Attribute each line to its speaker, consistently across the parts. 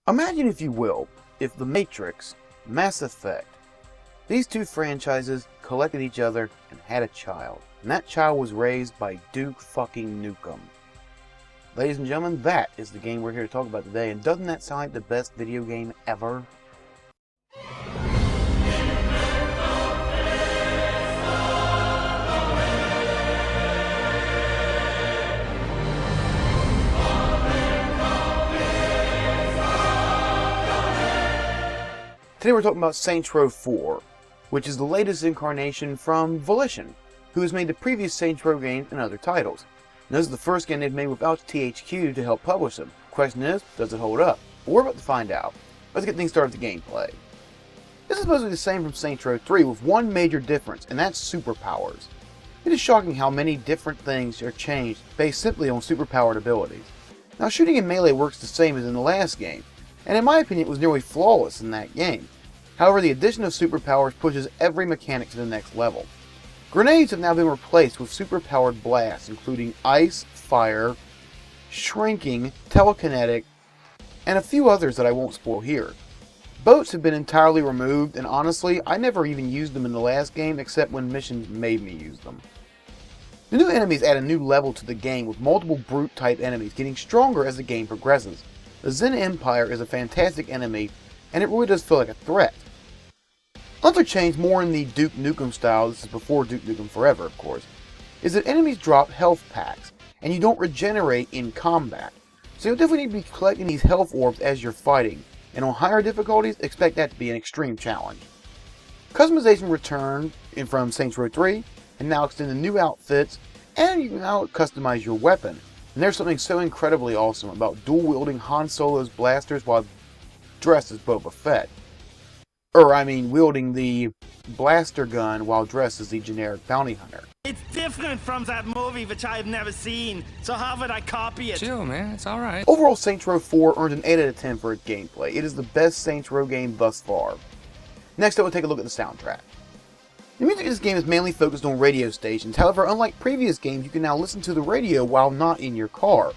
Speaker 1: Imagine, if you will, if The Matrix, Mass Effect, these two franchises collected each other and had a child. And that child was raised by Duke fucking Nukem. Ladies and gentlemen, that is the game we're here to talk about today. And doesn't that sound like the best video game ever? Today we're talking about Saints Row 4, which is the latest incarnation from Volition, who has made the previous Saints Row games and other titles. And this is the first game they've made without THQ to help publish them. The question is, does it hold up? Well, we're about to find out. Let's get things started with the gameplay. This is supposedly the same from Saints Row 3 with one major difference, and that's superpowers. It is shocking how many different things are changed based simply on superpowered abilities. Now, shooting in melee works the same as in the last game, and in my opinion it was nearly flawless in that game. However, the addition of superpowers pushes every mechanic to the next level. Grenades have now been replaced with superpowered blasts, including ice, fire, shrinking, telekinetic, and a few others that I won't spoil here. Boats have been entirely removed, and honestly, I never even used them in the last game except when missions made me use them. The new enemies add a new level to the game, with multiple brute-type enemies getting stronger as the game progresses. The Zen Empire is a fantastic enemy, and it really does feel like a threat. Another change, more in the Duke Nukem style, this is before Duke Nukem Forever of course, is that enemies drop health packs, and you don't regenerate in combat. So you'll definitely need to be collecting these health orbs as you're fighting, and on higher difficulties, expect that to be an extreme challenge. Customization returned from Saints Row 3, and now extend to new outfits, and you can now customize your weapon. And there's something so incredibly awesome about dual-wielding Han Solo's blasters while dressed as Boba Fett. Wielding the blaster gun while dressed as the generic bounty hunter.
Speaker 2: It's different from that movie which I have never seen, so how would I copy it?
Speaker 3: Chill, man, it's alright.
Speaker 1: Overall, Saints Row 4 earned an 8 out of 10 for its gameplay. It is the best Saints Row game thus far. Next up, we'll take a look at the soundtrack. The music in this game is mainly focused on radio stations. However, unlike previous games, you can now listen to the radio while not in your car.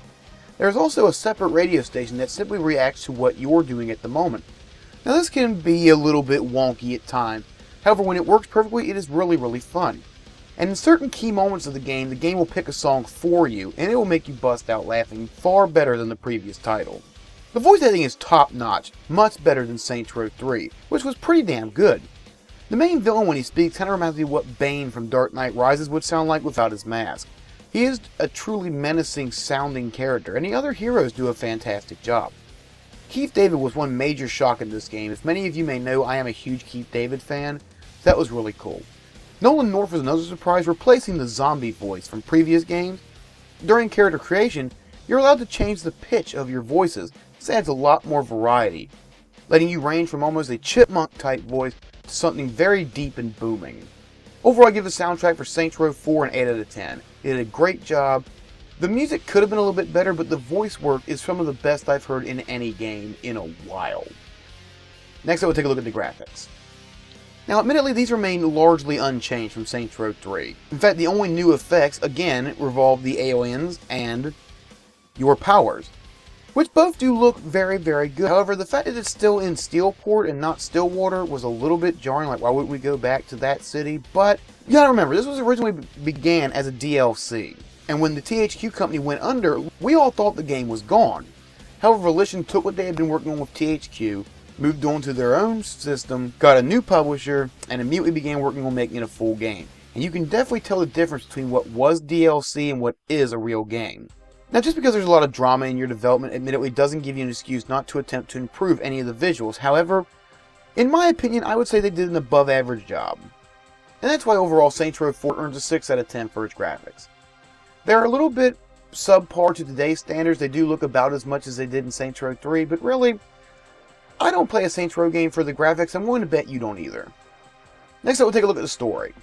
Speaker 1: There is also a separate radio station that simply reacts to what you're doing at the moment. Now, this can be a little bit wonky at times. However, when it works perfectly, it is really fun. And in certain key moments of the game will pick a song for you, and it will make you bust out laughing far better than the previous title. The voice acting is top notch, much better than Saints Row 3, which was pretty damn good. The main villain, when he speaks, kind of reminds me of what Bane from Dark Knight Rises would sound like without his mask. He is a truly menacing sounding character, and the other heroes do a fantastic job. Keith David was one major shock in this game. As many of you may know, I am a huge Keith David fan, so that was really cool. Nolan North was another surprise, replacing the zombie voice from previous games. During character creation, you're allowed to change the pitch of your voices. This adds a lot more variety, letting you range from almost a chipmunk type voice to something very deep and booming. Overall, I give the soundtrack for Saints Row 4 an 8 out of 10. It did a great job. The music could have been a little bit better, but the voice work is some of the best I've heard in any game in a while. Next up, we'll take a look at the graphics. Now, admittedly, these remain largely unchanged from Saints Row 3. In fact, the only new effects, again, revolve the aliens and your powers, which both do look very good. However, the fact that it's still in Steelport and not Stillwater was a little bit jarring. Like, why would we go back to that city? But you gotta remember, this was originally began as a DLC. And when the THQ company went under, we all thought the game was gone. However, Volition took what they had been working on with THQ, moved on to their own system, got a new publisher, and immediately began working on making it a full game. And you can definitely tell the difference between what was DLC and what is a real game. Now, just because there's a lot of drama in your development, admittedly, doesn't give you an excuse not to attempt to improve any of the visuals. However, in my opinion, I would say they did an above average job. And that's why overall Saints Row 4 earns a 6 out of 10 for its graphics. They're a little bit subpar to today's standards. They do look about as much as they did in Saints Row 3, but really, I don't play a Saints Row game for the graphics. I'm willing to bet you don't either. Next up, we'll take a look at the story.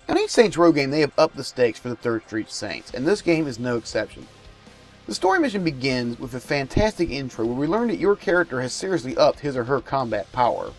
Speaker 1: In each Saints Row game, they have upped the stakes for the 3rd Street Saints, and this game is no exception. The story mission begins with a fantastic intro where we learn that your character has seriously upped his or her combat power.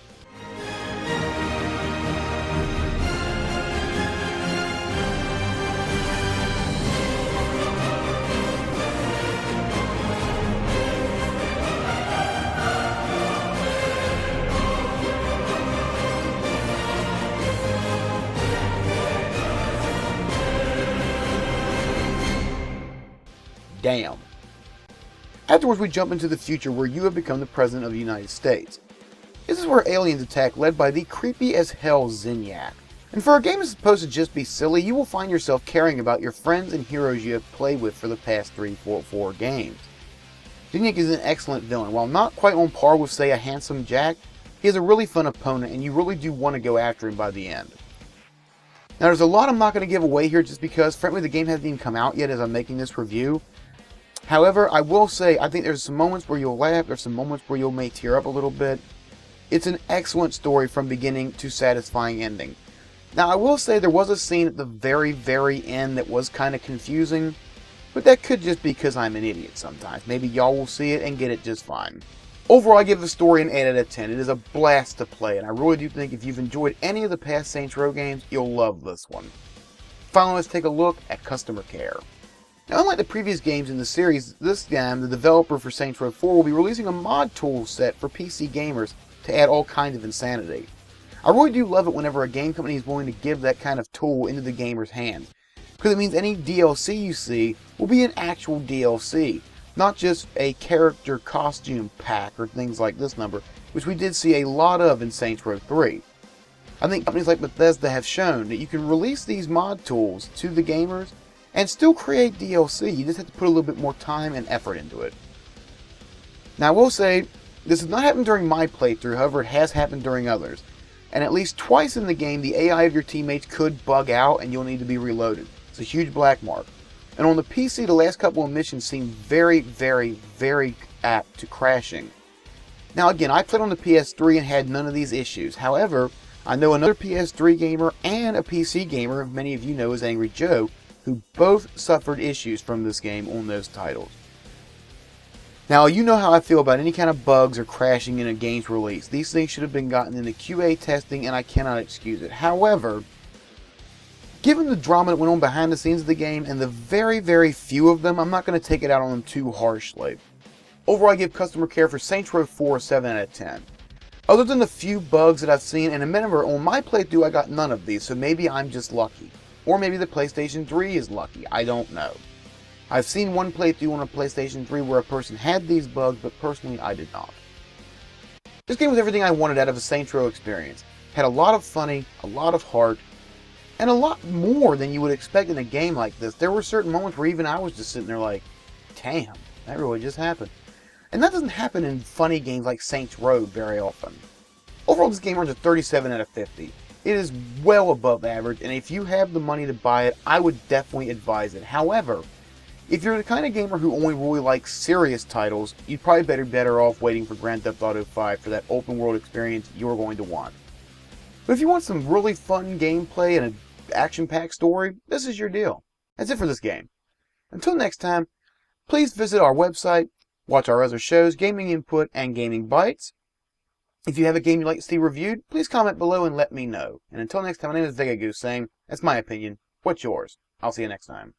Speaker 1: damn. Afterwards, we jump into the future where you have become the President of the United States. This is where aliens attack, led by the creepy as hell Zinyak. And for a game that's supposed to just be silly, you will find yourself caring about your friends and heroes you have played with for the past 4 games. Zinyak is an excellent villain. While not quite on par with, say, a handsome Jack, he is a really fun opponent, and you really do want to go after him by the end. Now, there's a lot I'm not going to give away here just because, frankly, the game hasn't even come out yet as I'm making this review. However, I will say, I think there's some moments where you'll laugh, there's some moments where you may tear up a little bit. It's an excellent story from beginning to satisfying ending. Now, I will say there was a scene at the very, very end that was kind of confusing, but that could just be because I'm an idiot sometimes. Maybe y'all will see it and get it just fine. Overall, I give the story an 8 out of 10. It is a blast to play, and I really do think if you've enjoyed any of the past Saints Row games, you'll love this one. Finally, let's take a look at customer care. Now, unlike the previous games in the series, this time the developer for Saints Row 4 will be releasing a mod tool set for PC gamers to add all kinds of insanity. I really do love it whenever a game company is willing to give that kind of tool into the gamer's hands, because it means any DLC you see will be an actual DLC, not just a character costume pack or things like this number, which we did see a lot of in Saints Row 3. I think companies like Bethesda have shown that you can release these mod tools to the gamers and still create DLC. You just have to put a little bit more time and effort into it. Now, I will say, this has not happened during my playthrough, however it has happened during others. And at least twice in the game, the AI of your teammates could bug out and you'll need to be reloaded. It's a huge black mark. And on the PC, the last couple of missions seem very, very, very apt to crashing. Now again, I played on the PS3 and had none of these issues. However, I know another PS3 gamer and a PC gamer, many of you know as Angry Joe, who both suffered issues from this game on those titles. Now, you know how I feel about any kind of bugs or crashing in a game's release. These things should have been gotten into QA testing, and I cannot excuse it. However, given the drama that went on behind the scenes of the game, and the very, very few of them, I'm not going to take it out on them too harshly. Overall, I give customer care for Saints Row 4 a 7 out of 10. Other than the few bugs that I've seen, and remember, on my playthrough I got none of these, so maybe I'm just lucky. Or maybe the PlayStation 3 is lucky, I don't know. I've seen one playthrough on a PlayStation 3 where a person had these bugs, but personally I did not. This game was everything I wanted out of a Saints Row experience. Had a lot of funny, a lot of heart, and a lot more than you would expect in a game like this. There were certain moments where even I was just sitting there like, damn, that really just happened. And that doesn't happen in funny games like Saints Row very often. Overall, this game earns a 37 out of 50. It is well above average, and if you have the money to buy it, I would definitely advise it. However, if you're the kind of gamer who only really likes serious titles, you'd probably be better off waiting for Grand Theft Auto 5 for that open world experience you're going to want. But if you want some really fun gameplay and an action-packed story, this is your deal. That's it for this game. Until next time, please visit our website, watch our other shows, Gaming Input and Gaming Bites. If you have a game you'd like to see reviewed, please comment below and let me know. And until next time, my name is Vega Goose saying, that's my opinion. What's yours? I'll see you next time.